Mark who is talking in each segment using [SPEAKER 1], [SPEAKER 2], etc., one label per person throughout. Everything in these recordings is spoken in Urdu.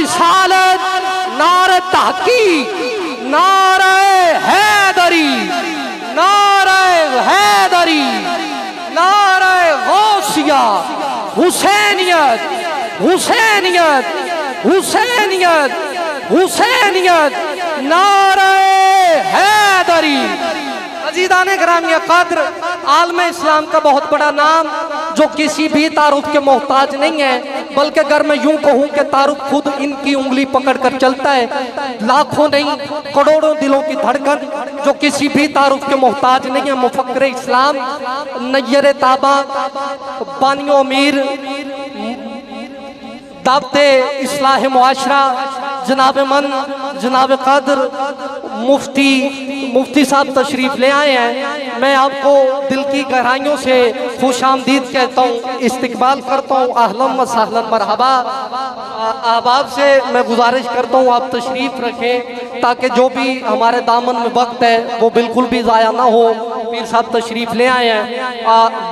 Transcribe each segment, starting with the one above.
[SPEAKER 1] رسالت، نعرہ تحقیق، نعرہ حیدری، نعرہ حیدری، نعرہ غوثیہ، حسینیت، حسینیت، حسینیت، حسینیت، نعرہ حیدری۔ عزیزان گرامی قدر، عالم اسلام کا بہت بڑا نام جو کسی بھی تعارف کے محتاج نہیں ہے، بلکہ اگر میں یوں کہوں کہ تعارف خود ان کی انگلی پکڑ کر چلتا ہے، لاکھوں نہیں کروڑوں دلوں کی دھڑکن جو کسی بھی تعارف کے محتاج نہیں ہے، مفکر اسلام، نیر تاباں، بانی امیر، دعوت اصلاح معاشرہ، جناب من، جناب قدر، مفتی صاحب تشریف لے آئے ہیں۔ میں آپ کو دل کی گہرائیوں سے خوش آمدید کہتا ہوں، استقبال کرتا ہوں، اہلاً و سہلاً مرحبا۔ احباب سے میں گزارش کرتا ہوں آپ تشریف رکھیں تاکہ جو بھی ہمارے دامن میں وقت ہے وہ بالکل بھی ضائع نہ ہو۔ پیر صاحب تشریف لے آئے ہیں،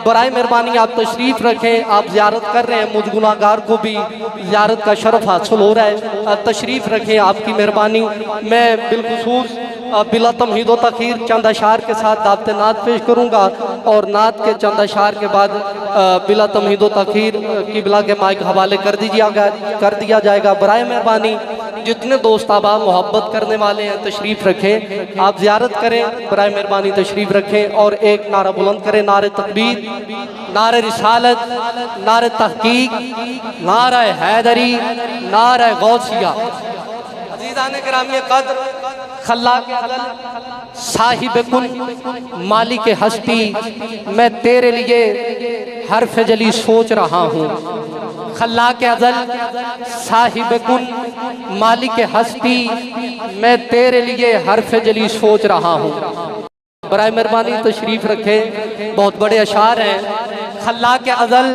[SPEAKER 1] برائے مہربانی آپ تشریف رکھیں۔ آپ زیارت کر رہے ہیں، مجھ گناہگار کو بھی زیارت کا شرف حاصل ہو رہا ہے، تشریف رکھیں، آپ کی مہربانی۔ میں بالخصوص بلا تمہید و تاخیر چند اشعار کے ساتھ دعوت نعت پیش کروں گا، اور نعت کے چند اشعار کے بعد بلا تمہید و تاخیر قبلہ کے مائک حوالے کر دیا جائے گا۔ برائے مہربانی جتنے دوست احباب محبت کرنے والے ہیں تشریف رکھیں، آپ زیارت کریں، برائے مہربانی تشریف رکھیں، اور ایک نعرہ بلند کریں، نعرہ تکبیر، نعرہ رسالت، نعرہ تحقیق، نعرہ حیدری، نعرہ غوثیہ۔ عزیزان گرامی قدر، خلاق عدل، صاحب کن، مالک ہستی، میں تیرے لیے حرف جلی سوچ رہا ہوں۔ خلاق عدل، صاحب کن، مالک ہستی، میں تیرے لیے حرف جلی سوچ رہا ہوں۔ برائے مہربانی تشریف رکھیں، بہت بڑے اشعار ہیں۔ خلاق ازل،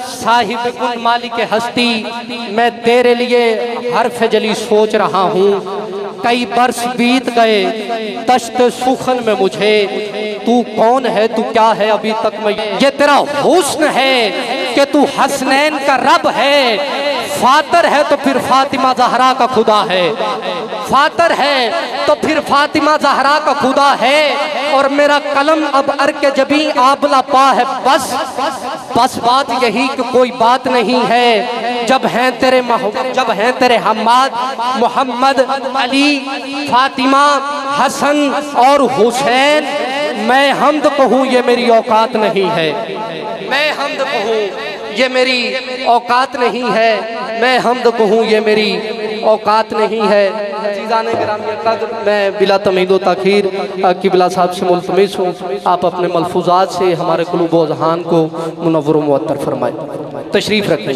[SPEAKER 1] صاحب کن، مالک ہستی، میں تیرے لیے حرف جلی سوچ رہا ہوں۔ کئی برس بیت گئے دشت سوخن میں مجھے، تو کون ہے، تو کیا ہے، ابھی تک میں، یہ تیرا حسن ہے کہ تو حسنین کا رب ہے۔ فاتر ہے تو پھر فاطمہ زہرا کا خدا ہے، فاتر ہے تو پھر فاطمہ زہرا کا خدا ہے۔ اور میرا قلم اب ارک جبیں آبلا پا ہے، بس بات یہی کہ کوئی بات نہیں ہے۔ جب ہیں تیرے حماد محمد، علی، فاطمہ، حسن اور حسین، میں حمد کہوں یہ میری اوقات نہیں ہے، میں حمد کہوں یہ میری اوقات نہیں ہے، میں حمد کہوں یہ میری اوقات نہیں ہے۔ عزیزان گرامی قدر، میں بلا تمہید و تاخیر قبلہ صاحب سے ملتمس ہوں آپ اپنے ملفوظات سے ہمارے قلوب و اذہان کو منور و معطر فرمائیں۔ تشریف رکھیں۔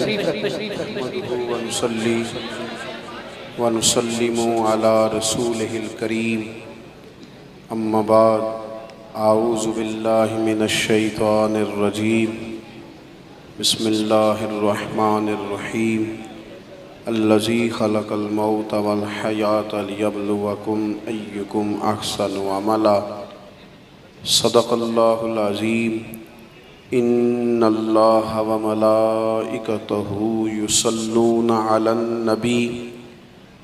[SPEAKER 2] ونصلی ونسلم علی رسولہ الکریم، اما بعد، اعوذ باللہ من الشیطان الرجیم، بسم اللہ الرحمن الرحیم، الذی خلق الموت والحیاۃ لیبلوکم ایکم احسن عملا، صدق اللہ العظیم۔ ان اللہ وملائکتہ یصلون علی النبی،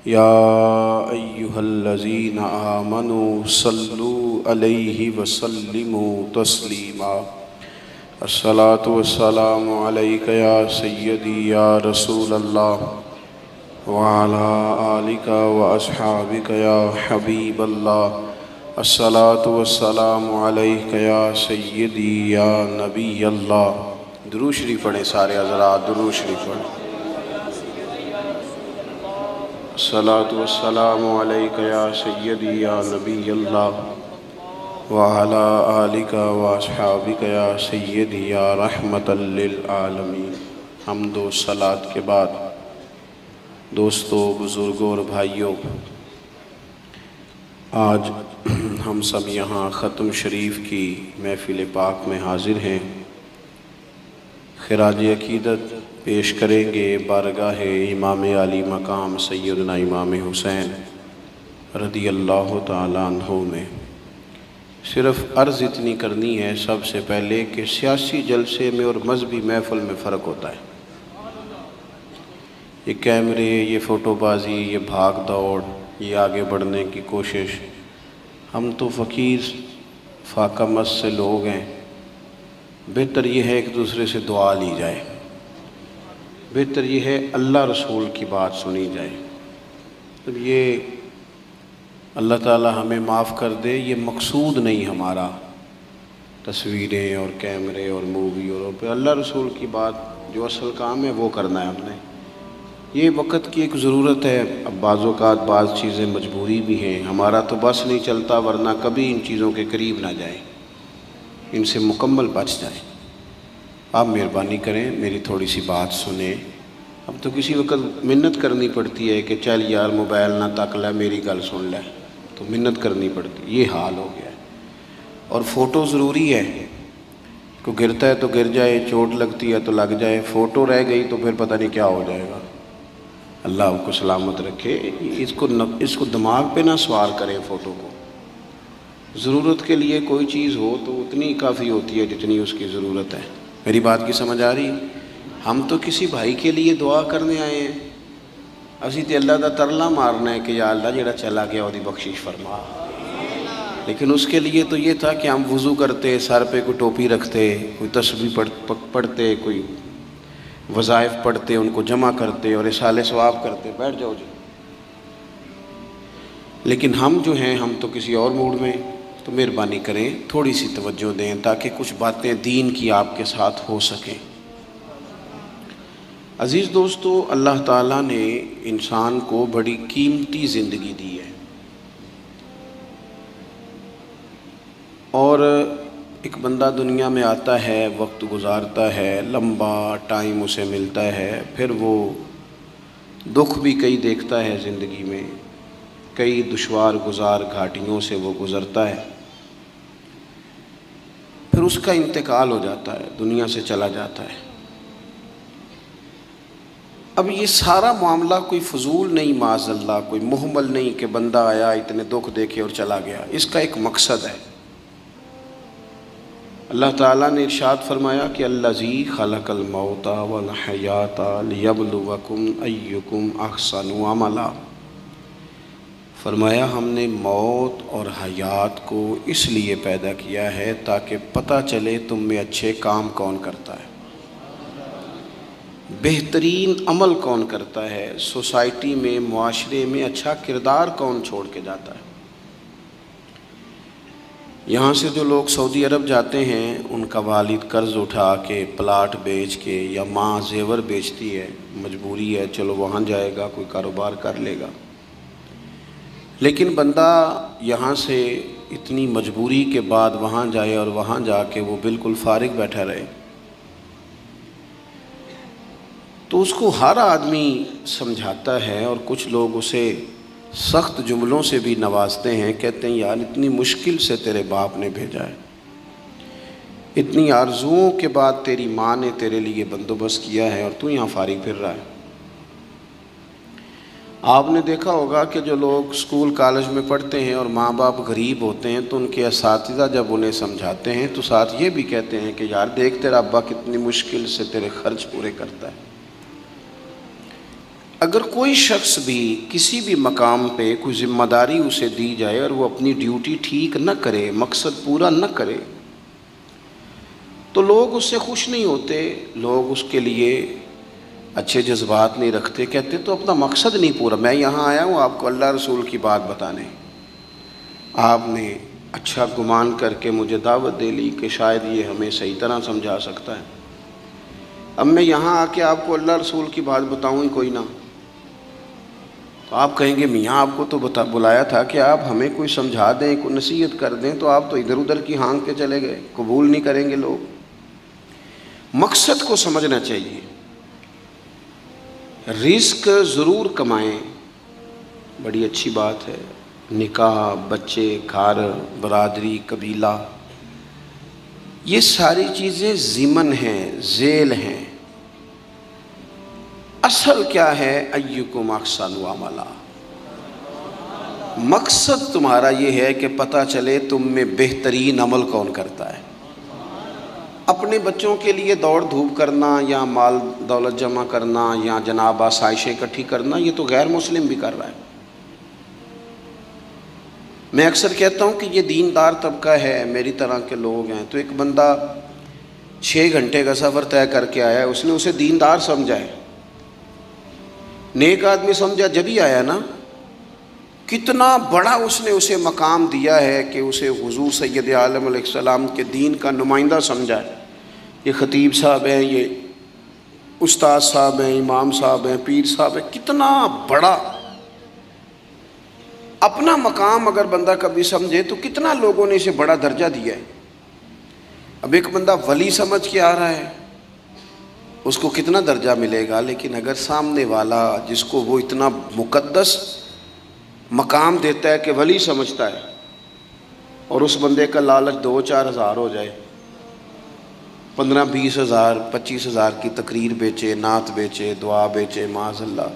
[SPEAKER 2] یا ایہا الذین آمنوا صلوا علیہ وسلموا تسلیما۔ الصلاۃ والسلام علیک یا سیدی یا رسول اللہ، وعلی آلک واصحابک یا حبیب اللہ۔ الصلاۃ والسلام علیک یا سیدی یا نبی اللہ۔ درود شریف پڑھیں سارے حضرات، درود شریف پڑھیں۔ الصلاۃ والسلام علیک یا سیدی یا نبی اللہ، وعلی آلک واصحابک یا سیدی یا رحمت للعالمین۔ حمد و صلاۃ کے بعد دوستو، بزرگوں اور بھائیوں، آج ہم سب یہاں ختم شریف کی محفل پاک میں حاضر ہیں۔ خراج عقیدت پیش کریں گے بارگاہ امام علی مقام سیدنا امام حسین رضی اللہ تعالیٰ عنہ میں۔ صرف عرض اتنی کرنی ہے سب سے پہلے کہ سیاسی جلسے میں اور مذہبی محفل میں فرق ہوتا ہے۔ یہ کیمرے، یہ فوٹو بازی، یہ بھاگ دوڑ، یہ آگے بڑھنے کی کوشش، ہم تو فقیر فاقہ مست سے لوگ ہیں۔ بہتر یہ ہے ایک دوسرے سے دعا لی جائے، بہتر یہ ہے اللہ رسول کی بات سنی جائے۔ اب یہ اللہ تعالی ہمیں معاف کر دے، یہ مقصود نہیں ہمارا تصویریں اور کیمرے اور مووی اور پہ اللہ رسول کی بات جو اصل کام ہے وہ کرنا ہے ہم نے۔ یہ وقت کی ایک ضرورت ہے، اب بعض اوقات بعض چیزیں مجبوری بھی ہیں، ہمارا تو بس نہیں چلتا، ورنہ کبھی ان چیزوں کے قریب نہ جائیں، ان سے مکمل بچ جائیں۔ آپ مہربانی کریں میری تھوڑی سی بات سنیں۔ اب تو کسی وقت منت کرنی پڑتی ہے کہ چل یار موبائل نہ تک لے، میری گل سن لے، تو منت کرنی پڑتی، یہ حال ہو گیا ہے۔ اور فوٹو ضروری ہے، کوئی گرتا ہے تو گر جائے، چوٹ لگتی ہے تو لگ جائے، فوٹو رہ گئی تو پھر پتہ نہیں کیا ہو جائے گا۔ اللہ آپ کو سلامت رکھے۔ اس کو دماغ پہ نہ سوار کریں فوٹو کو۔ ضرورت کے لیے کوئی چیز ہو تو اتنی کافی ہوتی ہے جتنی اس کی ضرورت ہے۔ میری بات کی سمجھ آ رہی؟ ہم تو کسی بھائی کے لیے دعا کرنے آئے ہیں، اسی تے اللہ دا ترلا مارنا ہے کہ یا اللہ جڑا چلا گیا وہ دی بخشش فرما۔ لیکن اس کے لیے تو یہ تھا کہ ہم وضو کرتے، سر پہ کوئی ٹوپی رکھتے، کوئی تسبیح پڑھتے، کوئی وظائف پڑھتے، ان کو جمع کرتے اور اصالہ ثواب کرتے، بیٹھ جاؤ جی۔ لیکن ہم جو ہیں ہم تو کسی اور موڈ میں، تو مہربانی کریں تھوڑی سی توجہ دیں تاکہ کچھ باتیں دین کی آپ کے ساتھ ہو سکیں۔ عزیز دوستو، اللہ تعالیٰ نے انسان کو بڑی قیمتی زندگی دی ہے، اور ایک بندہ دنیا میں آتا ہے، وقت گزارتا ہے، لمبا ٹائم اسے ملتا ہے، پھر وہ دکھ بھی کئی دیکھتا ہے زندگی میں، کئی دشوار گزار گھاٹیوں سے وہ گزرتا ہے، پھر اس کا انتقال ہو جاتا ہے، دنیا سے چلا جاتا ہے۔ اب یہ سارا معاملہ کوئی فضول نہیں، معاذ اللہ کوئی محمل نہیں کہ بندہ آیا اتنے دکھ دیکھے اور چلا گیا، اس کا ایک مقصد ہے۔ اللہ تعالیٰ نے ارشاد فرمایا کہ الذی خلق الموت والحیات لیبلوکم ایکم احسن عملا، فرمایا ہم نے موت اور حیات کو اس لیے پیدا کیا ہے تاکہ پتہ چلے تم میں اچھے کام کون کرتا ہے، بہترین عمل کون کرتا ہے، سوسائٹی میں، معاشرے میں اچھا کردار کون چھوڑ کے جاتا ہے۔ یہاں سے جو لوگ سعودی عرب جاتے ہیں ان کا والد قرض اٹھا کے، پلاٹ بیچ کے، یا ماں زیور بیچتی ہے، مجبوری ہے، چلو وہاں جائے گا، کوئی کاروبار کر لے گا۔ لیکن بندہ یہاں سے اتنی مجبوری کے بعد وہاں جائے اور وہاں جا کے وہ بالکل فارغ بیٹھا رہے، تو اس کو ہر آدمی سمجھاتا ہے، اور کچھ لوگ اسے سخت جملوں سے بھی نوازتے ہیں، کہتے ہیں یار اتنی مشکل سے تیرے باپ نے بھیجا ہے، اتنی آرزوؤں کے بعد تیری ماں نے تیرے لیے بندوبست کیا ہے اور تو یہاں فارغ پھر رہا ہے۔ آپ نے دیکھا ہوگا کہ جو لوگ اسکول کالج میں پڑھتے ہیں اور ماں باپ غریب ہوتے ہیں تو ان کے اساتذہ جب انہیں سمجھاتے ہیں تو ساتھ یہ بھی کہتے ہیں کہ یار دیکھ تیرا ابا کتنی مشکل سے تیرے خرچ پورے کرتا ہے۔ اگر کوئی شخص بھی کسی بھی مقام پہ کوئی ذمہ داری اسے دی جائے اور وہ اپنی ڈیوٹی ٹھیک نہ کرے، مقصد پورا نہ کرے، تو لوگ اس سے خوش نہیں ہوتے، لوگ اس کے لیے اچھے جذبات نہیں رکھتے، کہتے تو اپنا مقصد نہیں پورا، میں یہاں آیا ہوں آپ کو اللہ رسول کی بات بتانے، آپ نے اچھا گمان کر کے مجھے دعوت دے لی کہ شاید یہ ہمیں صحیح طرح سمجھا سکتا ہے، اب میں یہاں آ کے آپ کو اللہ رسول کی بات بتاؤں ہی کوئی نہ، تو آپ کہیں گے میاں آپ کو تو بلایا تھا کہ آپ ہمیں کوئی سمجھا دیں، کوئی نصیحت کر دیں، تو آپ تو ادھر ادھر کی ہانک کے چلے گئے، قبول نہیں کریں گے لوگ۔ مقصد کو سمجھنا چاہیے، رزق ضرور کمائیں، بڑی اچھی بات ہے، نکاح، بچے، گھر، برادری، قبیلہ، یہ ساری چیزیں ضمن ہیں، ذیل ہیں، اصل کیا ہے؟ ایکم احسن عملا، مقصد تمہارا یہ ہے کہ پتہ چلے تم میں بہترین عمل کون کرتا ہے۔ اپنے بچوں کے لیے دوڑ دھوپ کرنا یا مال دولت جمع کرنا یا جناب آسائشیں اکٹھی کرنا، یہ تو غیر مسلم بھی کر رہا ہے۔ میں اکثر کہتا ہوں کہ یہ دیندار طبقہ ہے، میری طرح کے لوگ ہیں۔ تو ایک بندہ 6 گھنٹے کا سفر طے کر کے آیا ہے، اس نے اسے دیندار سمجھا ہے، نیک آدمی سمجھا جبھی آیا نا۔ کتنا بڑا اس نے اسے مقام دیا ہے کہ اسے حضور سید عالم علیہ السلام کے دین کا نمائندہ سمجھا ہے۔ یہ خطیب صاحب ہیں، یہ استاد صاحب ہیں، امام صاحب ہیں، پیر صاحب ہیں، کتنا بڑا اپنا مقام اگر بندہ کبھی سمجھے تو کتنا لوگوں نے اسے بڑا درجہ دیا ہے۔ اب ایک بندہ ولی سمجھ کے آ رہا ہے، اس کو کتنا درجہ ملے گا، لیکن اگر سامنے والا جس کو وہ اتنا مقدس مقام دیتا ہے کہ ولی سمجھتا ہے، اور اس بندے کا لالچ 2-4 ہزار ہو جائے، 15-20 ہزار 25 ہزار کی تقریر بیچے، نعت بیچے، دعا بیچے، معاذ اللہ،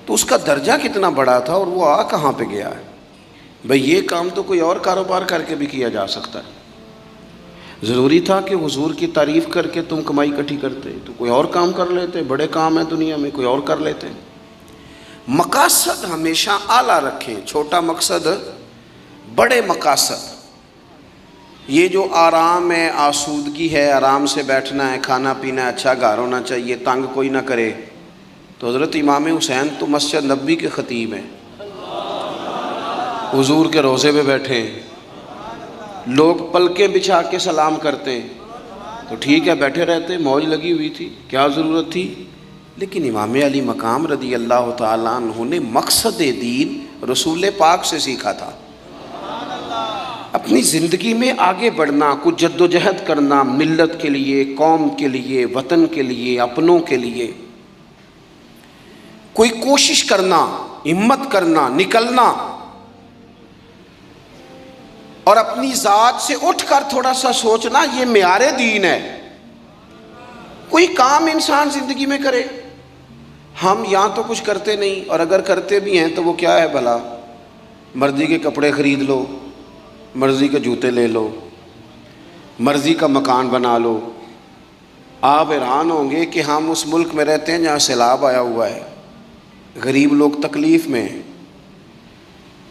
[SPEAKER 2] تو اس کا درجہ کتنا بڑا تھا اور وہ آ کہاں پہ گیا ہے۔ بھئی یہ کام تو کوئی اور کاروبار کر کے بھی کیا جا سکتا ہے۔ ضروری تھا کہ حضور کی تعریف کر کے تم کمائی اکٹھی کرتے، تو کوئی اور کام کر لیتے، بڑے کام ہیں دنیا میں، کوئی اور کر لیتے۔ مقاصد ہمیشہ اعلیٰ رکھیں، چھوٹا مقصد، بڑے مقاصد۔ یہ جو آرام ہے، آسودگی ہے، آرام سے بیٹھنا ہے، کھانا پینا ہے، اچھا گھر ہونا چاہیے، تنگ کوئی نہ کرے، تو حضرت امام حسین تو مسجد نبوی کے خطیب ہیں، حضور کے روضے پہ بیٹھے ہیں، لوگ پلکیں بچھا کے سلام کرتے ہیں، تو ٹھیک ہے بیٹھے رہتے، موج لگی ہوئی تھی، کیا ضرورت تھی۔ لیکن امام علی مقام رضی اللہ تعالیٰ عنہ نے مقصد دین رسول پاک سے سیکھا تھا۔ اپنی زندگی میں آگے بڑھنا، کچھ جد و جہد کرنا، ملت کے لیے، قوم کے لیے، وطن کے لیے، اپنوں کے لیے کوئی کوشش کرنا، ہمت کرنا، نکلنا، اور اپنی ذات سے اٹھ کر تھوڑا سا سوچنا، یہ معیار دین ہے۔ کوئی کام انسان زندگی میں کرے، ہم یہاں تو کچھ کرتے نہیں، اور اگر کرتے بھی ہیں تو وہ کیا ہے بھلا، مرضی کے کپڑے خرید لو، مرضی کے جوتے لے لو، مرضی کا مکان بنا لو۔ آپ حیران ہوں گے کہ ہم اس ملک میں رہتے ہیں جہاں سیلاب آیا ہوا ہے، غریب لوگ تکلیف میں ہیں،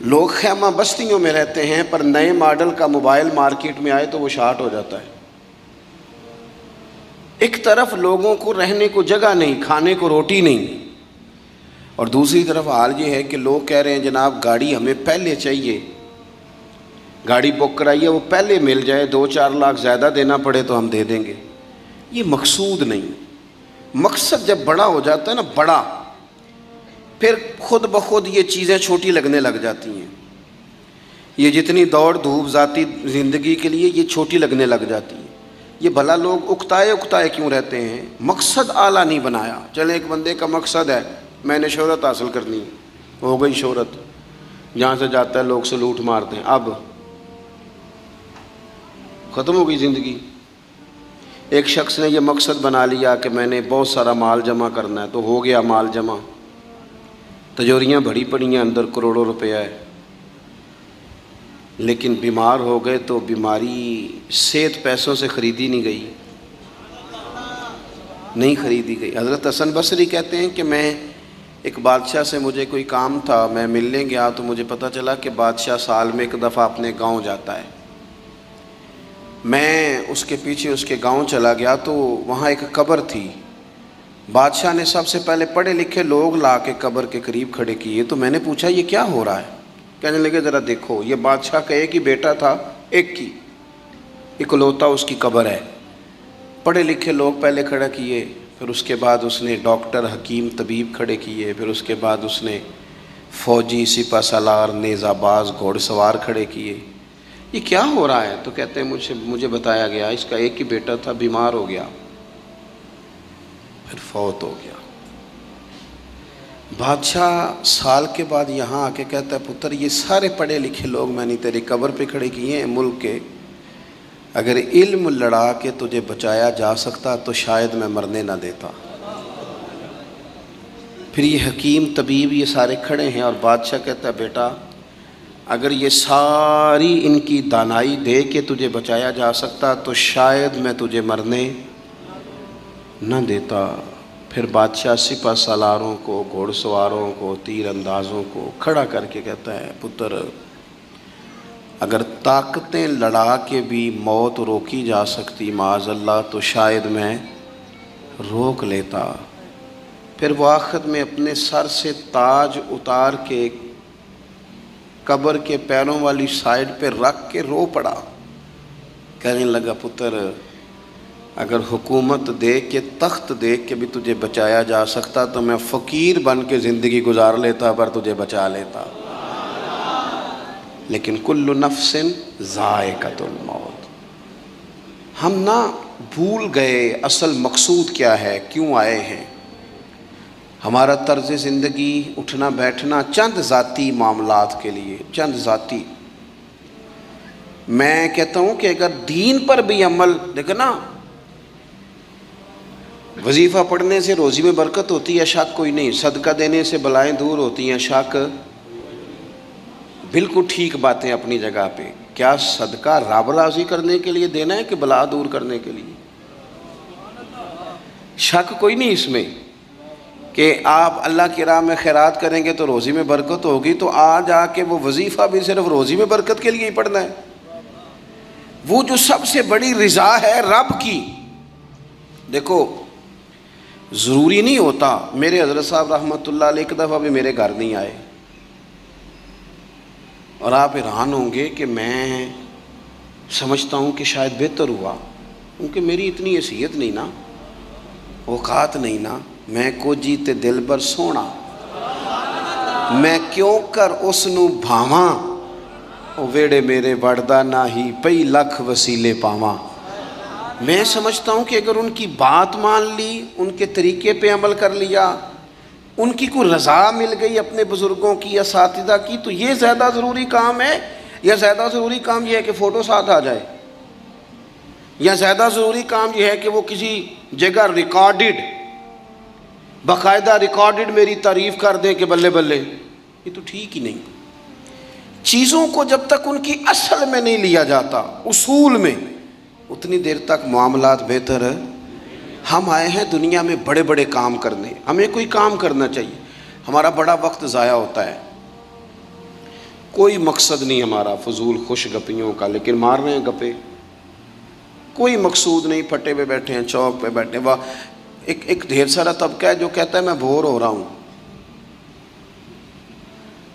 [SPEAKER 2] لوگ خیمہ بستیوں میں رہتے ہیں، پر نئے ماڈل کا موبائل مارکیٹ میں آئے تو وہ شارٹ ہو جاتا ہے۔ ایک طرف لوگوں کو رہنے کو جگہ نہیں، کھانے کو روٹی نہیں، اور دوسری طرف حال یہ ہے کہ لوگ کہہ رہے ہیں جناب گاڑی ہمیں پہلے چاہیے، گاڑی بک کرائیے، وہ پہلے مل جائے، 2-4 لاکھ زیادہ دینا پڑے تو ہم دے دیں گے۔ یہ مقصود نہیں۔ مقصد جب بڑا ہو جاتا ہے نا، بڑا، پھر خود بخود یہ چیزیں چھوٹی لگنے لگ جاتی ہیں۔ یہ جتنی دوڑ دھوپ ذاتی زندگی کے لیے یہ چھوٹی لگنے لگ جاتی ہے۔ یہ بھلا لوگ اکتائے کیوں رہتے ہیں؟ مقصد اعلیٰ نہیں بنایا۔ چلے ایک بندے کا مقصد ہے میں نے شہرت حاصل کرنی، ہو گئی شہرت، جہاں سے جاتا ہے لوگ سلوٹ مارتے ہیں، اب ختم ہو گئی زندگی۔ ایک شخص نے یہ مقصد بنا لیا کہ میں نے بہت سارا مال جمع کرنا ہے، تو ہو گیا مال جمع، تجوریاں بڑی پڑی ہیں، اندر کروڑوں روپیہ ہے، لیکن بیمار ہو گئے تو بیماری صحت پیسوں سے خریدی نہیں خریدی گئی۔ حضرت حسن بصری کہتے ہیں کہ میں ایک بادشاہ سے مجھے کوئی کام تھا، میں ملنے گیا تو مجھے پتہ چلا کہ بادشاہ سال میں 1 دفعہ اپنے گاؤں جاتا ہے۔ میں اس کے پیچھے اس کے گاؤں چلا گیا تو وہاں ایک قبر تھی۔ بادشاہ نے سب سے پہلے پڑھے لکھے لوگ لا کے قبر کے قریب کھڑے کیے، تو میں نے پوچھا یہ کیا ہو رہا ہے؟ کہنے لگے ذرا دیکھو، یہ بادشاہ کا ایک ہی بیٹا تھا، ایک ہی اکلوتا اس کی قبر ہے۔ پڑھے لکھے لوگ پہلے کھڑا کیے، پھر اس کے بعد اس نے ڈاکٹر، حکیم، طبیب کھڑے کیے، پھر اس کے بعد اس نے فوجی، سپہ سالار، نیزہ باز، گھوڑ سوار کھڑے کیے۔ یہ کیا ہو رہا ہے؟ تو کہتے ہیں مجھے بتایا گیا اس کا ایک ہی بیٹا تھا، بیمار ہو گیا، پھر فوت ہو گیا۔ بادشاہ سال کے بعد یہاں آ کے کہتا ہے پتر یہ سارے پڑھے لکھے لوگ میں نے تیری قبر پہ کھڑے کیے ہیں ملک کے، اگر علم لڑا کے تجھے بچایا جا سکتا تو شاید میں مرنے نہ دیتا۔ پھر یہ حکیم طبیب یہ سارے کھڑے ہیں اور بادشاہ کہتا ہے بیٹا اگر یہ ساری ان کی دانائی دے کے تجھے بچایا جا سکتا تو شاید میں تجھے مرنے نہ دیتا۔ پھر بادشاہ سپہ سالاروں کو، گھوڑ سواروں کو، تیر اندازوں کو کھڑا کر کے کہتا ہے، پتر اگر طاقتیں لڑا کے بھی موت روکی جا سکتی معاذ اللہ تو شاید میں روک لیتا۔ پھر وہ آخر میں اپنے سر سے تاج اتار کے قبر کے پیروں والی سائڈ پہ رکھ کے رو پڑا، کہنے لگا پتر اگر حکومت دیکھ کے، تخت دیکھ کے بھی تجھے بچایا جا سکتا تو میں فقیر بن کے زندگی گزار لیتا پر تجھے بچا لیتا، لیکن کل نفس ذائقۃ الموت۔ ہم نہ بھول گئے اصل مقصود کیا ہے، کیوں آئے ہیں۔ ہمارا طرز زندگی، اٹھنا بیٹھنا چند ذاتی معاملات کے لیے، چند ذاتی۔ میں کہتا ہوں کہ اگر دین پر بھی عمل، دیکھو نا، وظیفہ پڑھنے سے روزی میں برکت ہوتی ہے، شک کوئی نہیں، صدقہ دینے سے بلائیں دور ہوتی ہیں، شک، بالکل ٹھیک باتیں اپنی جگہ پہ۔ کیا صدقہ رب راضی کرنے کے لیے دینا ہے کہ بلا دور کرنے کے لیے؟ شک کوئی نہیں اس میں کہ آپ اللہ کی راہ میں خیرات کریں گے تو روزی میں برکت ہوگی، تو آج آ کے وہ وظیفہ بھی صرف روزی میں برکت کے لیے ہی پڑھنا ہے؟ وہ جو سب سے بڑی رضا ہے رب کی، دیکھو ضروری نہیں ہوتا۔ میرے حضرت صاحب رحمۃ اللہ علیہ ایک دفعہ بھی میرے گھر نہیں آئے، اور آپ حیران ہوں گے کہ میں سمجھتا ہوں کہ شاید بہتر ہوا، کیونکہ میری اتنی حیثیت نہیں نا، اوقات نہیں نا، میں کو جیتے دل بر سونا، میں کیوں کر اس نو بھاواں، او ویڑے میرے وڑدا نہ ہی پئی لکھ وسیلے پاواں۔ میں سمجھتا ہوں کہ اگر ان کی بات مان لی، ان کے طریقے پہ عمل کر لیا، ان کی کوئی رضا مل گئی اپنے بزرگوں کی، اساتذہ کی، تو یہ زیادہ ضروری کام ہے، یا زیادہ ضروری کام یہ ہے کہ فوٹو ساتھ آ جائے، یا زیادہ ضروری کام یہ ہے کہ وہ کسی جگہ ریکارڈڈ، باقاعدہ ریکارڈڈ میری تعریف کر دیں کہ بلے بلے؟ یہ تو ٹھیک ہی نہیں۔ چیزوں کو جب تک ان کی اصل میں نہیں لیا جاتا، اصول میں، اتنی دیر تک معاملات بہتر ہے۔ ہم آئے ہیں دنیا میں بڑے بڑے کام کرنے، ہمیں کوئی کام کرنا چاہیے۔ ہمارا بڑا وقت ضائع ہوتا ہے، کوئی مقصد نہیں ہمارا فضول خوش گپیوں کا، لیکن مار رہے ہیں گپے، کوئی مقصود نہیں، پھٹے پہ بیٹھے ہیں، چوک پہ بیٹھے ہیں۔ ایک ڈھیر سارا طبقہ ہے جو کہتا ہے میں بور ہو رہا ہوں،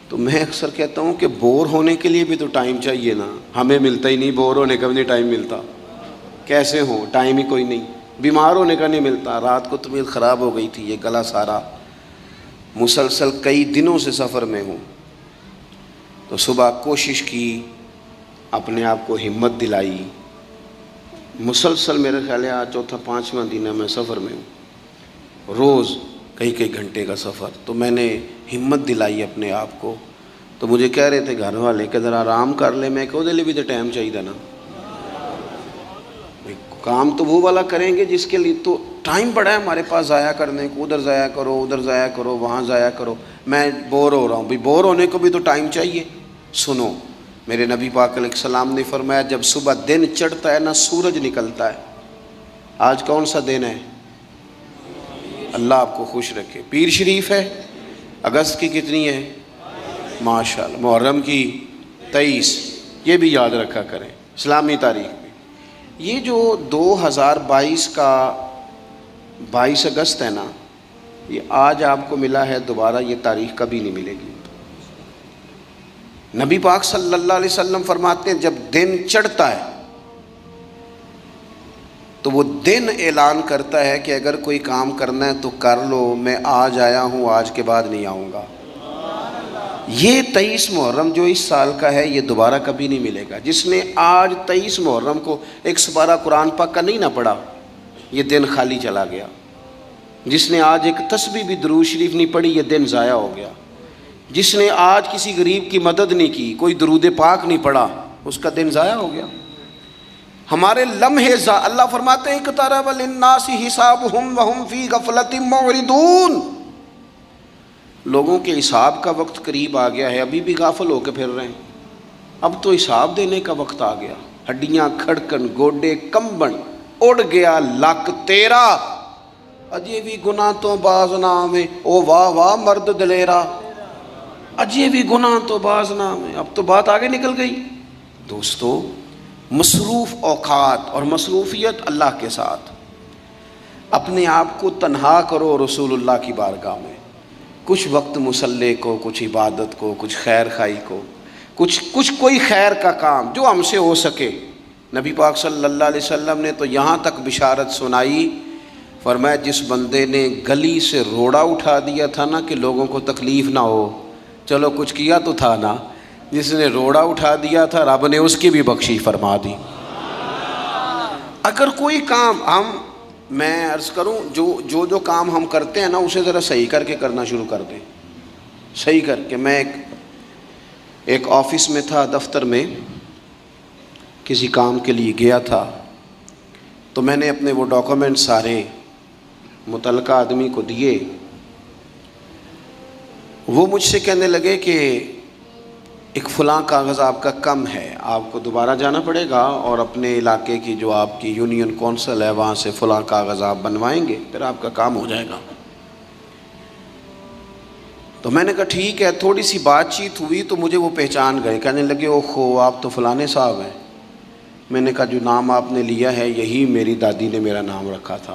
[SPEAKER 2] تو میں اکثر کہتا ہوں کہ بور ہونے کے لیے بھی تو ٹائم چاہیے نا، ہمیں ملتا ہی نہیں، بور ہونے کا بھی نہیں ٹائم ملتا، کیسے ہو، ٹائم ہی کوئی نہیں، بیمار ہونے کا نہیں ملتا۔ رات کو طبیعت خراب ہو گئی تھی، یہ گلا سارا، مسلسل کئی دنوں سے سفر میں ہوں، تو صبح کوشش کی، اپنے آپ کو ہمت دلائی، مسلسل میرے خیال ہے آج چوتھا پانچواں دن ہے میں سفر میں ہوں، روز کئی گھنٹے کا سفر، تو میں نے ہمت دلائی اپنے آپ کو۔ تو مجھے کہہ رہے تھے گھر والے کہ ذرا آرام کر لے، میں کہ دے بھی تو ٹائم چاہیے نا، کام تو وہ والا کریں گے جس کے لیے تو ٹائم پڑا ہے ہمارے پاس ضائع کرنے کو، ادھر ضائع کرو، ادھر ضائع کرو، وہاں ضائع کرو۔ میں بور ہو رہا ہوں، بھی بور ہونے کو بھی تو ٹائم چاہیے۔ سنو، میرے نبی پاک علیہ السلام نے فرمایا جب صبح دن چڑھتا ہے نا، سورج نکلتا ہے۔ آج کون سا دن ہے؟ اللہ آپ کو خوش رکھے، پیر شریف ہے، اگست کی کتنی ہے؟ ماشاءاللہ، محرم کی 23، یہ بھی یاد رکھا کریں اسلامی تاریخ میں۔ یہ جو 2022 کا 22 اگست ہے نا، یہ آج آپ کو ملا ہے، دوبارہ یہ تاریخ کبھی نہیں ملے گی۔ نبی پاک صلی اللہ علیہ وسلم فرماتے ہیں جب دن چڑھتا ہے تو وہ دن اعلان کرتا ہے کہ اگر کوئی کام کرنا ہے تو کر لو، میں آج آیا ہوں، آج کے بعد نہیں آؤں گا۔ یہ 23 محرم جو اس سال کا ہے، یہ دوبارہ کبھی نہیں ملے گا۔ جس نے آج 23 محرم کو ایک سپارہ قرآن پاک کا نہیں نہ پڑھا، یہ دن خالی چلا گیا۔ جس نے آج ایک تسبیح بھی درود شریف نہیں پڑھی، یہ دن ضائع ہو گیا۔ جس نے آج کسی غریب کی مدد نہیں کی، کوئی درود پاک نہیں پڑھا، اس کا دن ضائع ہو گیا۔ ہمارے لمحے اللہ فرماتے ہیں اقترب للناس حسابهم وهم فی غفلۃ معرضون، لوگوں کے حساب کا وقت قریب آ گیا ہے، ابھی بھی غافل ہو کے پھر رہے ہیں۔ اب تو حساب دینے کا وقت آ گیا. ہڈیاں کھڑکن گوڈے کمبن اڑ گیا لک تیرا اجے بھی گناہ تو باز نہ آویں. او واہ واہ مرد دلیرا اجے بھی گناہ تو باز نہ آویں. اب تو بات آگے نکل گئی. دوستو مصروف اوقات اور مصروفیت اللہ کے ساتھ. اپنے آپ کو تنہا کرو رسول اللہ کی بارگاہ میں. کچھ وقت مصلی کو, کچھ عبادت کو, کچھ خیر خائی کو, کچھ کوئی خیر کا کام جو ہم سے ہو سکے. نبی پاک صلی اللہ علیہ وسلم نے تو یہاں تک بشارت سنائی, فرمایا جس بندے نے گلی سے روڑا اٹھا دیا تھا نا کہ لوگوں کو تکلیف نہ ہو, چلو کچھ کیا تو تھا نا, جس نے روڑا اٹھا دیا تھا رب نے اس کی بھی بخشش فرما دی. اگر کوئی کام میں عرض کروں جو کام ہم کرتے ہیں نا اسے ذرا صحیح کر کے کرنا شروع کر دیں. صحیح کر کے. میں ایک آفس میں تھا, دفتر میں کسی کام کے لیے گیا تھا, تو میں نے اپنے وہ ڈاکومنٹ سارے متعلقہ آدمی کو دیے. وہ مجھ سے کہنے لگے کہ ایک فلاں کاغذ آپ کا کم ہے, آپ کو دوبارہ جانا پڑے گا اور اپنے علاقے کی جو آپ کی یونین کونسل ہے وہاں سے فلاں کاغذ آپ بنوائیں گے, پھر آپ کا کام ہو جائے گا. تو میں نے کہا ٹھیک ہے. تھوڑی سی بات چیت ہوئی تو مجھے وہ پہچان گئے, کہنے لگے اوہو آپ تو فلانے صاحب ہیں. میں نے کہا جو نام آپ نے لیا ہے یہی میری دادی نے میرا نام رکھا تھا.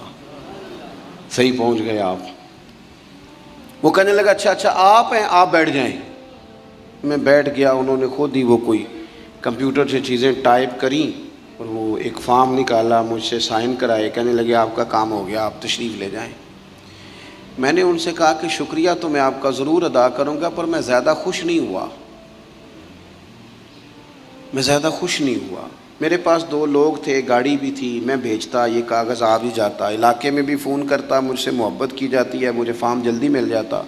[SPEAKER 2] صحیح پہنچ گئے آپ. وہ کہنے لگا اچھا آپ ہیں, آپ بیٹھ جائیں. میں بیٹھ گیا. انہوں نے خود ہی وہ کوئی کمپیوٹر سے چیزیں ٹائپ کریں اور وہ ایک فارم نکالا, مجھ سے سائن کرائے. کہنے لگے آپ کا کام ہو گیا, آپ تشریف لے جائیں. میں نے ان سے کہا کہ شکریہ تو میں آپ کا ضرور ادا کروں گا, پر میں زیادہ خوش نہیں ہوا. میرے پاس 2 لوگ تھے, گاڑی بھی تھی, میں بھیجتا, یہ کاغذ آ بھی جاتا, علاقے میں بھی فون کرتا, مجھ سے محبت کی جاتی ہے, مجھے فارم جلدی مل جاتا.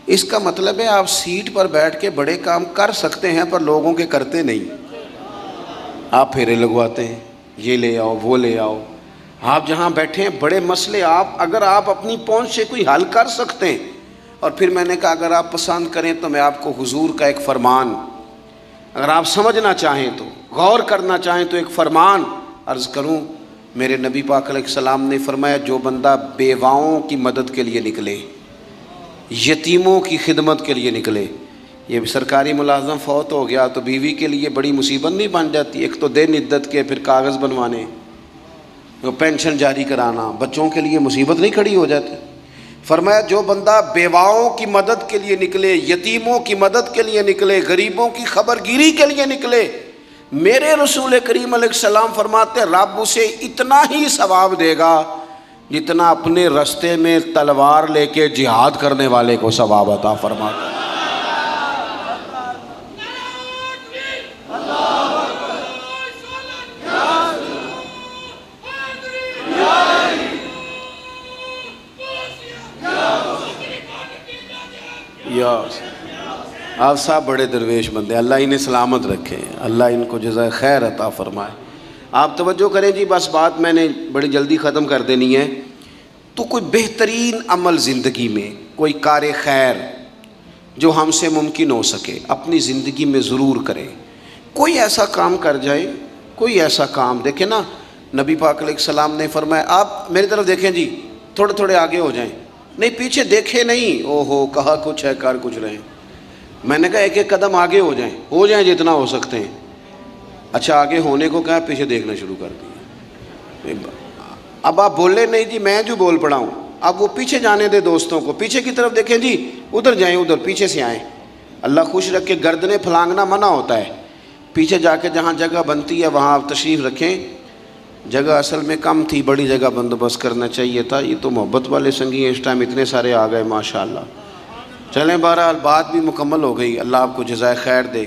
[SPEAKER 2] اس کا مطلب ہے آپ سیٹ پر بیٹھ کے بڑے کام کر سکتے ہیں پر لوگوں کے کرتے نہیں. آپ پھیرے لگواتے ہیں, یہ لے آؤ وہ لے آؤ. آپ جہاں بیٹھے ہیں بڑے مسئلے اگر آپ اپنی پہنچ سے کوئی حل کر سکتے ہیں. اور پھر میں نے کہا اگر آپ پسند کریں تو میں آپ کو حضور کا ایک فرمان, اگر آپ سمجھنا چاہیں تو, غور کرنا چاہیں تو ایک فرمان عرض کروں. میرے نبی پاک علیہ السلام نے فرمایا جو بندہ بیواؤں کی مدد کے لیے نکلے, یتیموں کی خدمت کے لیے نکلے. یہ سرکاری ملازم فوت ہو گیا تو بیوی کے لیے بڑی مصیبت نہیں بن جاتی؟ ایک تو دن عدت کے, پھر کاغذ بنوانے, پینشن جاری کرانا, بچوں کے لیے مصیبت نہیں کھڑی ہو جاتی. فرمایا جو بندہ بیواؤں کی مدد کے لیے نکلے, یتیموں کی مدد کے لیے نکلے, غریبوں کی خبرگیری کے لیے نکلے, میرے رسول کریم علیہ السلام فرماتے رب اسے اتنا ہی ثواب دے گا جتنا اپنے رستے میں تلوار لے کے جہاد کرنے والے کو ثواب عطا فرماتا ہے. آپ صاحب بڑے درویش بندے, اللہ انہیں سلامت رکھے, اللہ ان کو جزائے خیر عطا فرمائے. آپ توجہ کریں جی, بس بات میں نے بڑی جلدی ختم کر دینی ہے. تو کوئی بہترین عمل زندگی میں, کوئی کار خیر جو ہم سے ممکن ہو سکے اپنی زندگی میں ضرور کریں. کوئی ایسا کام کر جائے, کوئی ایسا کام. دیکھیں نا نبی پاک علیہ السلام نے فرمایا, آپ میری طرف دیکھیں جی, تھوڑے آگے ہو جائیں, نہیں پیچھے دیکھے نہیں. اوہو کہا کچھ ہے کر کچھ رہے. میں نے کہا ایک قدم آگے ہو جائیں جتنا ہو سکتے ہیں. اچھا آگے ہونے کو کہا, پیچھے دیکھنا شروع کر دیا. اب آپ بولے نہیں جی, میں جو بول پڑا ہوں. اب وہ پیچھے جانے دے دوستوں کو, پیچھے کی طرف دیکھیں جی, ادھر جائیں, ادھر پیچھے سے آئیں. اللہ خوش رکھ کے گردنیں پھلانگنا منع ہوتا ہے. پیچھے جا کے جہاں جگہ بنتی ہے وہاں آپ تشریف رکھیں. جگہ اصل میں کم تھی, بڑی جگہ بندوبست کرنا چاہیے تھا. یہ تو محبت والے سنگی ہیں, اس ٹائم اتنے سارے آ گئے ماشاءاللہ. چلیں بہرحال بات بھی مکمل ہو گئی, اللہ آپ کو جزائے خیر دے.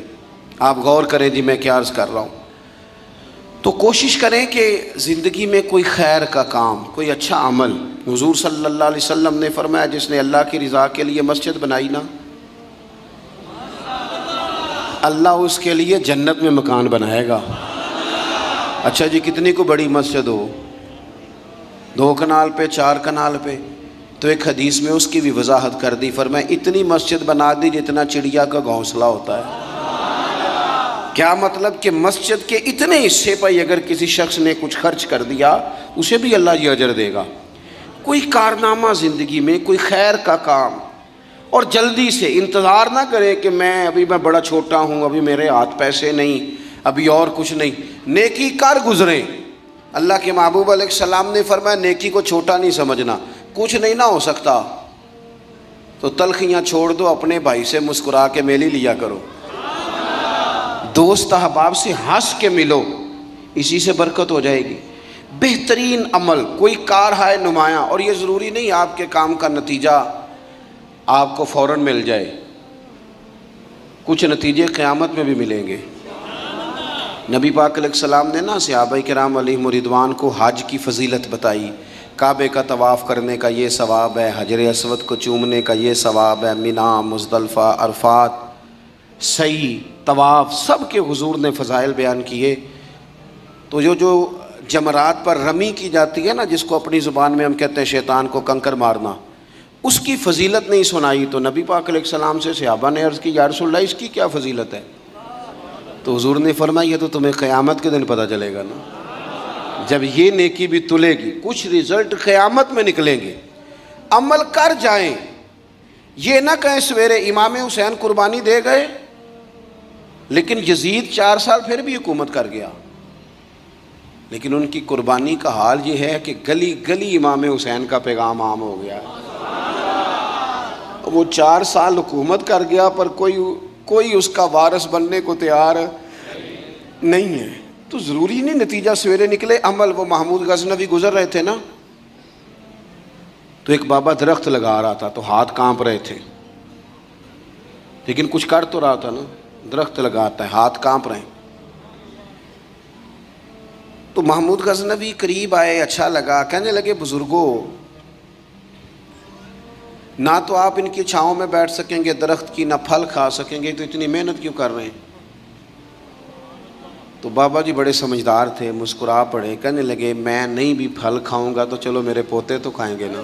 [SPEAKER 2] آپ غور کریں جی میں کیا عرض کر رہا ہوں. تو کوشش کریں کہ زندگی میں کوئی خیر کا کام, کوئی اچھا عمل. حضور صلی اللہ علیہ وسلم نے فرمایا جس نے اللہ کی رضا کے لیے مسجد بنائی نا, اللہ اس کے لیے جنت میں مکان بنائے گا. اچھا جی کتنی کو بڑی مسجد ہو, 2 کنال پہ 4 کنال پہ, تو ایک حدیث میں اس کی بھی وضاحت کر دی. فرمایا اتنی مسجد بنا دی جتنا چڑیا کا گھونسلہ ہوتا ہے. کیا مطلب کہ مسجد کے اتنے حصے پر اگر کسی شخص نے کچھ خرچ کر دیا اسے بھی اللہ یہ اجر دے گا۔ کوئی کارنامہ زندگی میں، کوئی خیر کا کام، اور جلدی سے انتظار نہ کریں کہ میں بڑا چھوٹا ہوں، ابھی میرے ہاتھ پیسے نہیں، ابھی اور کچھ نہیں، نیکی کر گزریں۔ اللہ کے محبوب علیہ السلام نے فرمایا نیکی کو چھوٹا نہیں سمجھنا، کچھ نہیں نہ ہو سکتا تو تلخیاں چھوڑ دو، اپنے بھائی سے مسکرا کے میلی لیا کرو، دوست احباب سے ہنس کے ملو، اسی سے برکت ہو جائے گی۔ بہترین عمل کوئی کار ہے نمایاں، اور یہ ضروری نہیں آپ کے کام کا نتیجہ آپ کو فوراً مل جائے، کچھ نتیجے قیامت میں بھی ملیں گے۔ نبی پاک علیہ السلام نے صحابہ کرام علیہم رضوان کو حج کی فضیلت بتائی، کعبے کا طواف کرنے کا یہ ثواب ہے، حجر اسود کو چومنے کا یہ ثواب ہے، مینا، مزدلفہ، عرفات، سعی، طواف، سب کے حضور نے فضائل بیان کیے۔ تو جو جمرات پر رمی کی جاتی ہے جس کو اپنی زبان میں ہم کہتے ہیں شیطان کو کنکر مارنا، اس کی فضیلت نہیں سنائی تو نبی پاک علیہ السلام سے صحابہ نے عرض کی یا رسول اللہ اس کی کیا فضیلت ہے؟ تو حضور نے فرمایا یہ تو تمہیں قیامت کے دن پتہ چلے گا نا، جب یہ نیکی بھی تلے گی، کچھ رزلٹ قیامت میں نکلیں گے۔ عمل کر جائیں، یہ نہ کہیں سویرے امام حسین قربانی دے گئے لیکن یزید 4 سال پھر بھی حکومت کر گیا، لیکن ان کی قربانی کا حال یہ ہے کہ گلی گلی امام حسین کا پیغام عام ہو گیا ہے۔ وہ 4 سال حکومت کر گیا پر کوئی اس کا وارث بننے کو تیار نہیں ہے۔ تو ضروری نہیں نتیجہ سویرے نکلے، عمل۔ وہ محمود غزنوی گزر رہے تھے تو ایک بابا درخت لگا رہا تھا تو ہاتھ کانپ رہے تھے، لیکن کچھ کر تو رہا تھا درخت لگاتا ہے، ہاتھ کانپ رہے ہیں۔ تو محمود غزنوی قریب آئے، اچھا لگا، کہنے لگے بزرگوں نہ تو آپ ان کی چھاؤں میں بیٹھ سکیں گے درخت کی، نہ پھل کھا سکیں گے، تو اتنی محنت کیوں کر رہے ہیں؟ تو بابا جی بڑے سمجھدار تھے، مسکرا پڑے، کہنے لگے میں نہیں بھی پھل کھاؤں گا تو چلو میرے پوتے تو کھائیں گے نا،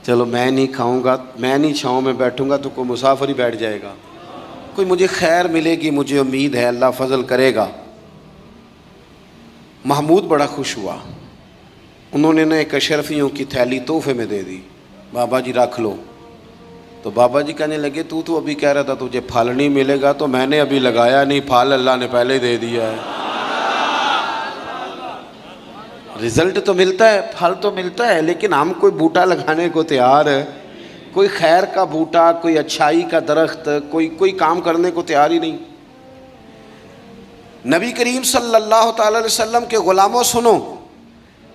[SPEAKER 2] چلو میں نہیں کھاؤں گا، میں نہیں چھاؤں میں بیٹھوں گا تو کوئی مسافر ہی بیٹھ جائے گا، کوئی مجھے خیر ملے گی، مجھے امید ہے اللہ فضل کرے گا۔ محمود بڑا خوش ہوا، انہوں نے ایک اشرفیوں کی تھیلی تحفے میں دے دی، بابا جی رکھ لو۔ تو بابا جی کہنے لگے تو ابھی کہہ رہا تھا تجھے پھل نہیں ملے گا، تو میں نے ابھی لگایا نہیں، پھل اللہ نے پہلے دے دیا ہے۔ رزلٹ تو ملتا ہے، پھل تو ملتا ہے، لیکن ہم کوئی بوٹا لگانے کو تیار ہے، کوئی خیر کا بوٹا، کوئی اچھائی کا درخت، کوئی کام کرنے کو تیار ہی نہیں۔ نبی کریم صلی اللہ تعالی علیہ وسلم کے غلاموں سنو،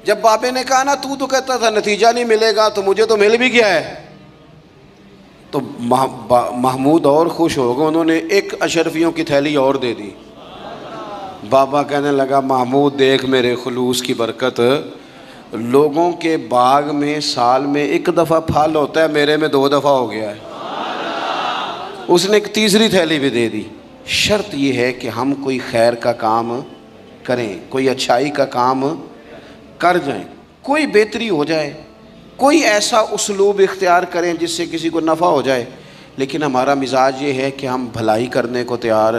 [SPEAKER 2] جب بابے نے کہا تو کہتا تھا نتیجہ نہیں ملے گا، تو مجھے تو مل بھی گیا ہے، تو محمود اور خوش ہو گئے، انہوں نے ایک اشرفیوں کی تھیلی اور دے دی۔ بابا کہنے لگا محمود دیکھ میرے خلوص کی برکت، لوگوں کے باغ میں سال میں 1 دفعہ پھل ہوتا ہے، میرے میں 2 دفعہ ہو گیا ہے۔ اس نے ایک تیسری تھیلی بھی دے دی۔ شرط یہ ہے کہ ہم کوئی خیر کا کام کریں، کوئی اچھائی کا کام کر جائیں، کوئی بہتری ہو جائے، کوئی ایسا اسلوب اختیار کریں جس سے کسی کو نفع ہو جائے، لیکن ہمارا مزاج یہ ہے کہ ہم بھلائی کرنے کو تیار۔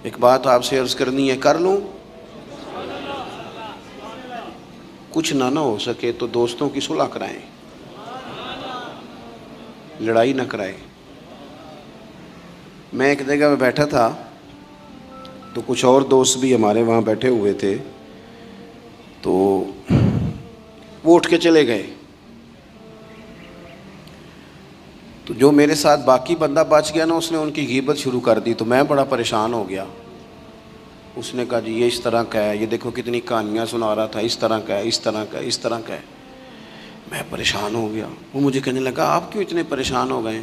[SPEAKER 2] ایک بات آپ سے عرض کرنی ہے، کر لوں؟ کچھ نہ ہو سکے تو دوستوں کی صلح کرائیں، لڑائی نہ کرائیں۔ میں ایک جگہ میں بیٹھا تھا تو کچھ اور دوست بھی ہمارے وہاں بیٹھے ہوئے تھے، تو وہ اٹھ کے چلے گئے، تو جو میرے ساتھ باقی بندہ بچ گیا اس نے ان کی غیبت شروع کر دی، تو میں بڑا پریشان ہو گیا۔ اس نے کہا جی یہ اس طرح کا ہے، یہ دیکھو کتنی کہانیاں سنا رہا تھا، اس طرح کا ہے، اس طرح کا ہے، اس طرح کا ہے۔ میں پریشان ہو گیا۔ وہ مجھے کہنے لگا آپ کیوں اتنے پریشان ہو گئے؟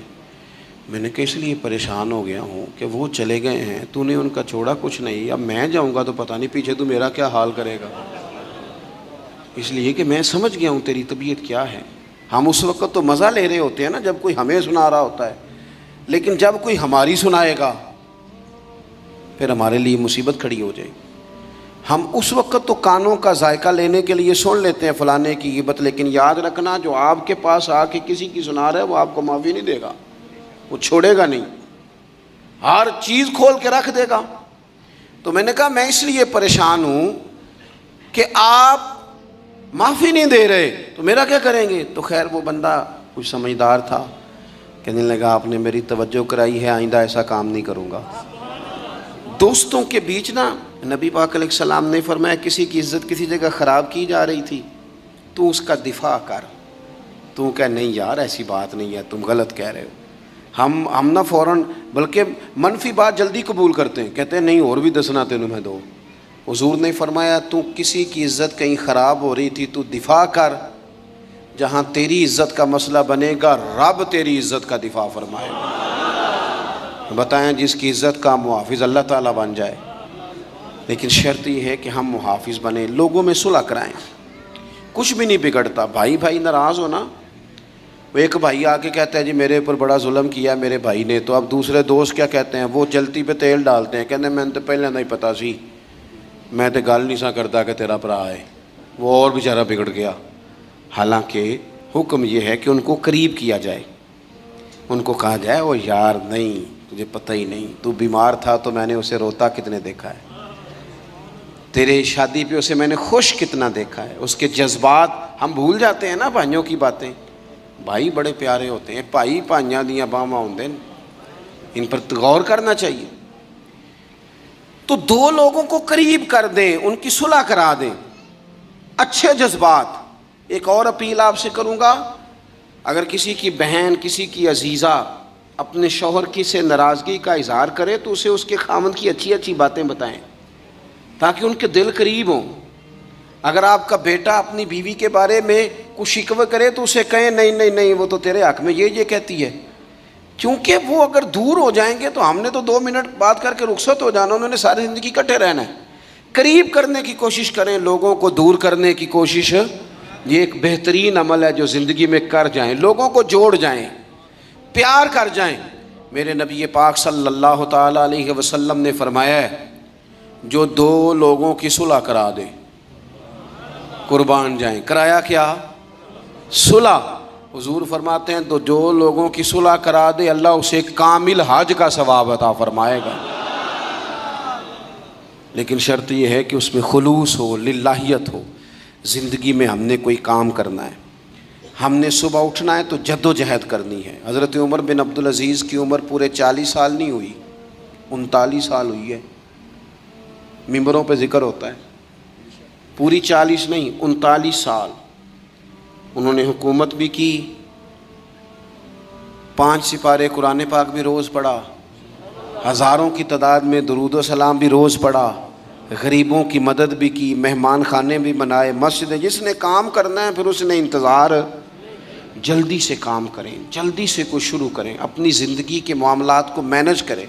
[SPEAKER 2] میں نے کہا اس لیے پریشان ہو گیا ہوں کہ وہ چلے گئے ہیں، تو نے ان کا چھوڑا کچھ نہیں، اب میں جاؤں گا تو پتہ نہیں پیچھے تو میرا کیا حال کرے گا، اس لیے کہ میں سمجھ گیا ہوں تیری طبیعت کیا ہے۔ ہم اس وقت تو مزہ لے رہے ہوتے ہیں نا جب کوئی ہمیں سنا رہا ہوتا ہے، لیکن جب کوئی ہماری سنائے گا پھر ہمارے لیے مصیبت کھڑی ہو جائے گی۔ ہم اس وقت تو کانوں کا ذائقہ لینے کے لیے سن لیتے ہیں فلانے کی غیبت، لیکن یاد رکھنا جو آپ کے پاس آ کے کسی کی سنا رہا ہے وہ آپ کو معافی نہیں دے گا، وہ چھوڑے گا نہیں۔ ہر چیز کھول کے رکھ دے گا۔ تو میں نے کہا میں اس لیے پریشان ہوں کہ آپ معافی نہیں دے رہے، تو میرا کیا کریں گے؟ تو خیر وہ بندہ کچھ سمجھدار تھا، کہنے لگا آپ نے میری توجہ کرائی ہے، آئندہ ایسا کام نہیں کروں گا۔ دوستوں کے بیچ نا نبی پاک علیہ السلام نے فرمایا کسی کی عزت کسی جگہ خراب کی جا رہی تھی، تو اس کا دفاع کر، تو کہ نہیں یار ایسی بات نہیں ہے، تم غلط کہہ رہے ہو۔ ہم نہ فوراً بلکہ منفی بات جلدی قبول کرتے ہیں، کہتے ہیں نہیں اور بھی دسنا تینوں میں دو۔ حضور نے فرمایا تو کسی کی عزت کہیں خراب ہو رہی تھی تو دفاع کر، جہاں تیری عزت کا مسئلہ بنے گا رب تیری عزت کا دفاع فرمائے گا۔ بتائیں جس کی عزت کا محافظ اللہ تعالیٰ بن جائے، لیکن شرط یہ ہے کہ ہم محافظ بنیں، لوگوں میں صلح کرائیں، کچھ بھی نہیں بگڑتا۔ بھائی بھائی ناراض ہونا، وہ ایک بھائی آ کے کہتا ہے جی میرے اوپر بڑا ظلم کیا میرے بھائی نے، تو اب دوسرے دوست کیا کہتے ہیں، وہ چلتی پہ تیل ڈالتے ہیں، کہتے ہیں میں نے تو پہلے نہیں پتا سی، میں تو گل نہیں سا کرتا کہ تیرا بھرا ہے، وہ اور بیچارہ بگڑ گیا۔ حالانکہ حکم یہ ہے کہ ان کو قریب کیا جائے، ان کو کہا جائے وہ یار نہیں تجھے پتہ ہی نہیں، تو بیمار تھا تو میں نے اسے روتا کتنے دیکھا ہے، تیرے شادی پہ اسے میں نے خوش کتنا دیکھا ہے، اس کے جذبات ہم بھول جاتے ہیں نا بھائیوں کی باتیں۔ بھائی بڑے پیارے ہوتے ہیں، بھائی پائیاں دیاں باواں ہوندے ہیں، ان پر غور کرنا چاہیے۔ تو دو لوگوں کو قریب کر دیں، ان کی صلح کرا دیں، اچھے جذبات۔ ایک اور اپیل آپ سے کروں گا، اگر کسی کی بہن کسی کی عزیزہ اپنے شوہر کی سے ناراضگی کا اظہار کرے تو اسے اس کے خاوند کی اچھی اچھی باتیں بتائیں تاکہ ان کے دل قریب ہوں۔ اگر آپ کا بیٹا اپنی بیوی کے بارے میں کچھ شکوے کرے تو اسے کہیں نہیں نہیں نہیں وہ تو تیرے حق میں یہ کہتی ہے، کیونکہ وہ اگر دور ہو جائیں گے تو ہم نے تو 2 منٹ بات کر کے رخصت ہو جانا، انہوں نے ساری زندگی اکٹھے رہنا ہے۔ قریب کرنے کی کوشش کریں، لوگوں کو دور کرنے کی کوشش یہ ایک بہترین عمل ہے جو زندگی میں کر جائیں، لوگوں کو جوڑ جائیں، پیار کر جائیں۔ میرے نبی پاک صلی اللہ تعالیٰ علیہ وسلم نے فرمایا ہے جو 2 لوگوں کی صلح کرا دے قربان جائیں۔ کرایا کیا؟ صلح۔ حضور فرماتے ہیں تو جو لوگوں کی صلح کرا دے اللہ اسے کامل حج کا ثواب عطا فرمائے گا، لیکن شرط یہ ہے کہ اس میں خلوص ہو، للہیت ہو۔ زندگی میں ہم نے کوئی کام کرنا ہے، ہم نے صبح اٹھنا ہے تو جد و جہد کرنی ہے۔ حضرت عمر بن عبدالعزیز کی عمر پورے 40 سال نہیں ہوئی، 39 سال ہوئی ہے، ممبروں پہ ذکر ہوتا ہے، پوری 40 نہیں 39 سال انہوں نے حکومت بھی کی، 5 سپارے قرآن پاک بھی روز پڑھا، ہزاروں کی تعداد میں درود و سلام بھی روز پڑھا، غریبوں کی مدد بھی کی، مہمان خانے بھی بنائے، مسجدیں۔ جس نے کام کرنا ہے پھر اس نے انتظار، جلدی سے کام کریں، جلدی سے کوئی شروع کریں، اپنی زندگی کے معاملات کو مینج کریں۔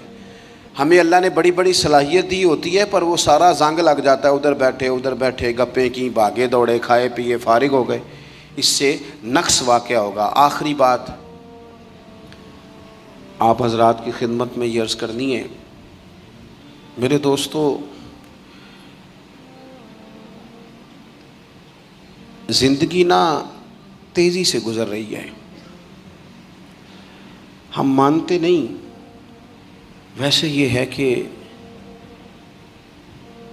[SPEAKER 2] ہمیں اللہ نے بڑی بڑی صلاحیت دی ہوتی ہے پر وہ سارا زنگ لگ جاتا ہے، ادھر بیٹھے گپیں کی، بھاگے دوڑے، کھائے پیے، فارغ ہو گئے، اس سے نقص واقع ہوگا۔ آخری بات آپ حضرات کی خدمت میں یہ عرض کرنی ہے، میرے دوستو زندگی نا تیزی سے گزر رہی ہے، ہم مانتے نہیں، ویسے یہ ہے کہ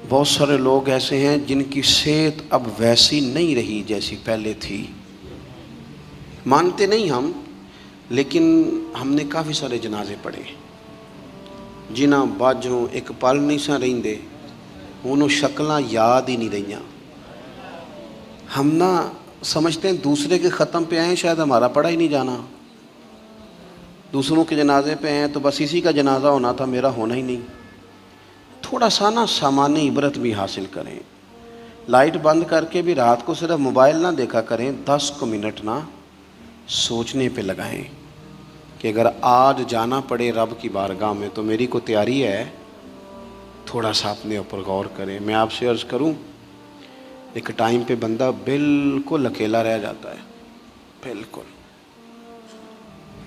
[SPEAKER 2] بہت سارے لوگ ایسے ہیں جن کی صحت اب ویسی نہیں رہی جیسی پہلے تھی، مانتے نہیں ہم، لیکن ہم نے کافی سارے جنازے پڑھے جنہاں باجوں ایک پل نہیں سا رہندے، انہوں شکلاں یاد ہی نہیں رہیاں۔ ہم نہ سمجھتے ہیں دوسرے کے ختم پہ آئے شاید ہمارا پڑھا ہی نہیں جانا، دوسروں کے جنازے پہ ہیں تو بس اسی کا جنازہ ہونا تھا، میرا ہونا ہی نہیں۔ تھوڑا سا نا سامان عبرت بھی حاصل کریں، لائٹ بند کر کے بھی رات کو صرف موبائل نہ دیکھا کریں، 10 منٹ نہ سوچنے پہ لگائیں کہ اگر آج جانا پڑے رب کی بارگاہ میں تو میری کو تیاری ہے۔ تھوڑا سا اپنے اوپر غور کریں۔ میں آپ سے عرض کروں، ایک ٹائم پہ بندہ بالکل اکیلا رہ جاتا ہے، بالکل۔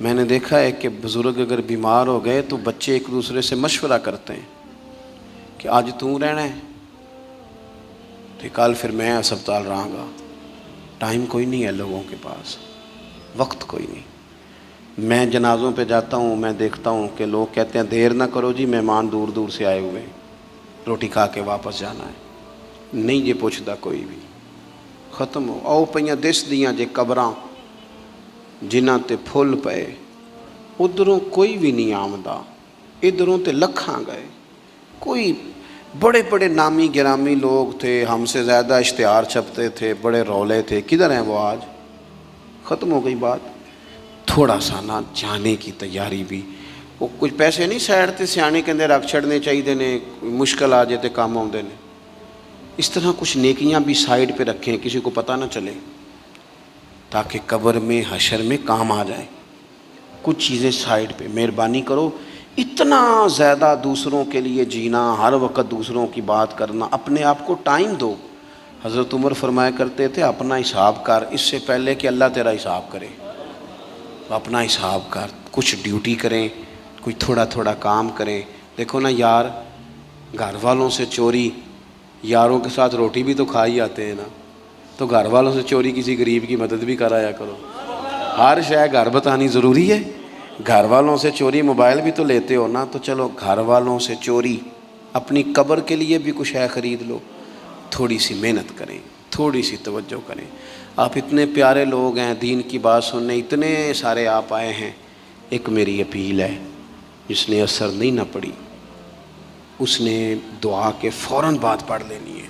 [SPEAKER 2] میں نے دیکھا ہے کہ بزرگ اگر بیمار ہو گئے تو بچے ایک دوسرے سے مشورہ کرتے ہیں کہ آج تو رہنا ہے تو کل پھر میں ہسپتال رہاں گا۔ ٹائم کوئی نہیں ہے لوگوں کے پاس، وقت کوئی نہیں۔ میں جنازوں پہ جاتا ہوں، میں دیکھتا ہوں کہ لوگ کہتے ہیں دیر نہ کرو جی، مہمان دور دور سے آئے ہوئے، روٹی کھا کے واپس جانا ہے، نہیں جی پوچھتا کوئی بھی، ختم ہو۔ آؤ پئیاں دس دیاں جے قبراں جنہاں تے پھل پئے، ادھروں کوئی بھی نہیں آمدا، ادھروں تے لکھاں گئے۔ کوئی بڑے بڑے نامی گرامی لوگ تھے، ہم سے زیادہ اشتہار چھپتے تھے، بڑے رولے تھے، کدھر ہیں وہ آج؟ ختم ہو گئی بات۔ تھوڑا سا نہ جانے کی تیاری بھی، وہ کچھ پیسے نہیں سیڑتے سیانے کے اندر رکھ چھڑنے چاہیے نے، مشکل آ جائے تے کام آؤندے نے، اس طرح کچھ نیکیاں بھی سائیڈ پہ رکھیں، کسی کو پتہ نہ چلے، تاکہ قبر میں حشر میں کام آ جائے۔ کچھ چیزیں سائیڈ پہ، مہربانی کرو، اتنا زیادہ دوسروں کے لیے جینا، ہر وقت دوسروں کی بات کرنا، اپنے آپ کو ٹائم دو۔ حضرت عمر فرمایا کرتے تھے اپنا حساب کر اس سے پہلے کہ اللہ تیرا حساب کرے۔ اپنا حساب کر، کچھ ڈیوٹی کریں، کچھ تھوڑا تھوڑا کام کریں۔ دیکھو نا یار، گھر والوں سے چوری، یاروں کے ساتھ روٹی بھی تو کھا ہی آتے ہیں نا، تو گھر والوں سے چوری کسی غریب کی مدد بھی کرایا کرو۔ ہر شے گھر بتانی ضروری ہے؟ گھر والوں سے چوری، موبائل بھی تو لیتے ہو نا، تو چلو گھر والوں سے چوری، اپنی قبر کے لیے بھی کچھ ہے خرید لو۔ تھوڑی سی محنت کریں، تھوڑی سی توجہ کریں۔ آپ اتنے پیارے لوگ ہیں، دین کی بات سننے اتنے سارے آپ آئے ہیں، ایک میری اپیل ہے، جس نے اثر نہیں نہ پڑی اس نے دعا کے فوراً بعد پڑھ لینی ہے،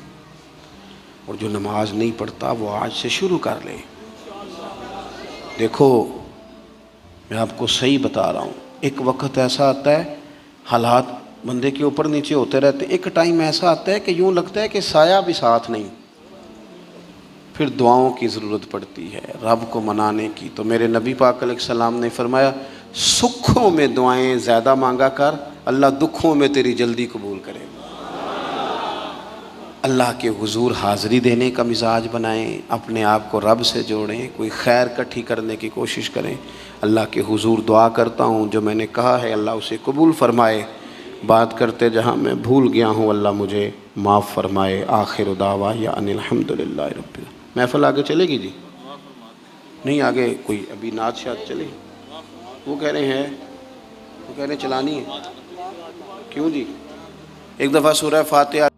[SPEAKER 2] اور جو نماز نہیں پڑھتا وہ آج سے شروع کر لے۔ دیکھو میں آپ کو صحیح بتا رہا ہوں، ایک وقت ایسا آتا ہے حالات بندے کے اوپر نیچے ہوتے رہتے، ایک ٹائم ایسا آتا ہے کہ یوں لگتا ہے کہ سایہ بھی ساتھ نہیں، پھر دعاؤں کی ضرورت پڑتی ہے، رب کو منانے کی۔ تو میرے نبی پاک علیہ السلام نے فرمایا سکھوں میں دعائیں زیادہ مانگا کر، اللہ دکھوں میں تیری جلدی قبول کرے۔ اللہ کے حضور حاضری دینے کا مزاج بنائیں، اپنے آپ کو رب سے جوڑیں، کوئی خیر کٹھی کرنے کی کوشش کریں۔ اللہ کے حضور دعا کرتا ہوں جو میں نے کہا ہے اللہ اسے قبول فرمائے، بات کرتے جہاں میں بھول گیا ہوں اللہ مجھے معاف فرمائے۔ آخر دعوایا ان الحمدللہ رب العالمین۔ محفل آگے چلے گی جی؟ نہیں آگے کوئی ابھی نعت شاد چلے؟ وہ کہہ رہے ہیں چلانی ہے، کیوں جی؟ ایک دفعہ سورہ فاتحہ